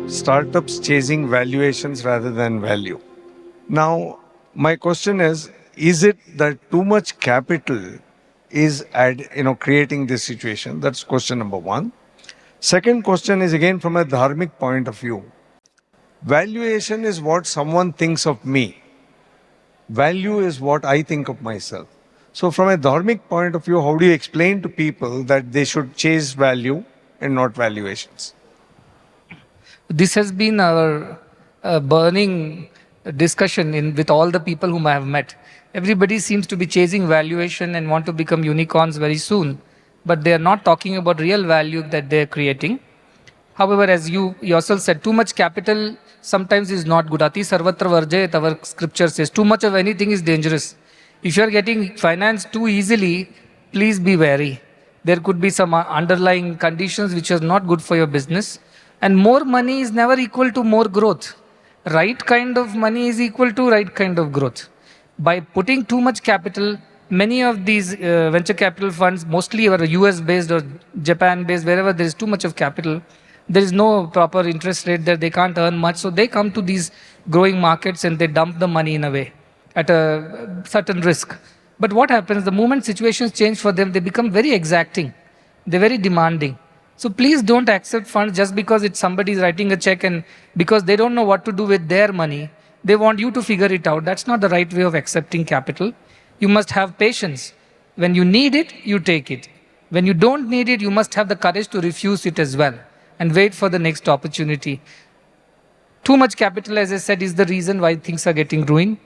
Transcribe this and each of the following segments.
Startups chasing valuations rather than value. Now, my question is it that too much capital is creating this situation? That's question number one. Second question is again from a dharmic point of view. Valuation is what someone thinks of me. Value is what I think of myself. So from a dharmic point of view, how do you explain to people that they should chase value and not valuations? This has been our burning discussion with all the people whom I have met. Everybody seems to be chasing valuation and want to become unicorns very soon, but they are not talking about real value that they are creating. However, as you yourself said, too much capital sometimes is not good. Ati sarvatra varjayat, our scripture says, too much of anything is dangerous. If you are getting financed too easily, please be wary. There could be some underlying conditions which are not good for your business. And more money is never equal to more growth. Right kind of money is equal to right kind of growth. By putting too much capital, many of these venture capital funds, mostly are US based or Japan based, wherever there is too much of capital, there is no proper interest rate there, they can't earn much. So they come to these growing markets and they dump the money in a way at a certain risk. But what happens, the moment situations change for them, they become very exacting. They're very demanding. So please don't accept funds just because it's somebody is writing a check and because they don't know what to do with their money. They want you to figure it out. That's not the right way of accepting capital. You must have patience. When you need it, you take it. When you don't need it, you must have the courage to refuse it as well and wait for the next opportunity. Too much capital, as I said, is the reason why things are getting ruined.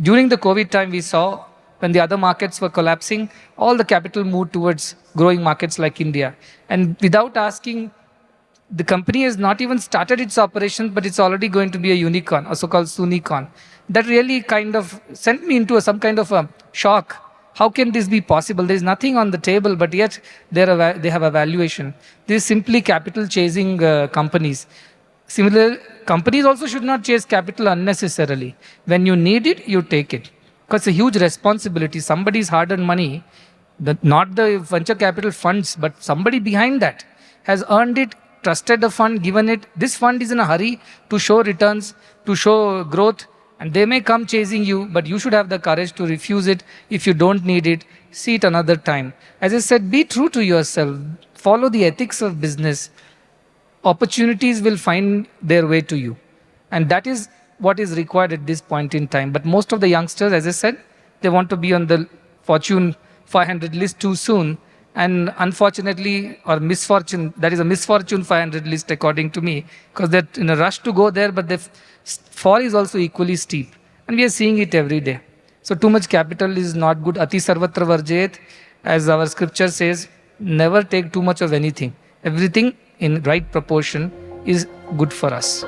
During the COVID time, we saw when the other markets were collapsing, all the capital moved towards growing markets like India. And without asking, the company has not even started its operations, but it's already going to be a unicorn, a so-called Sunicorn. That really kind of sent me into some kind of a shock. How can this be possible? There is nothing on the table, but yet they have a valuation. This is simply capital chasing companies. Similar, companies also should not chase capital unnecessarily. When you need it, you take it. Because it's a huge responsibility. Somebody's hard-earned money, not the venture capital funds, but somebody behind that has earned it, trusted the fund, given it. This fund is in a hurry to show returns, to show growth, and they may come chasing you, but you should have the courage to refuse it. If you don't need it, see it another time. As I said, be true to yourself. Follow the ethics of business. Opportunities will find their way to you. And that is what is required at this point in time. But most of the youngsters, as I said, they want to be on the Fortune 500 list too soon. And unfortunately, or misfortune, that is a misfortune 500 list according to me, because they're in a rush to go there, but the fall is also equally steep. And we are seeing it every day. So too much capital is not good. Ati sarvatra varjayet, as our scripture says, never take too much of anything. Everything in right proportion is good for us.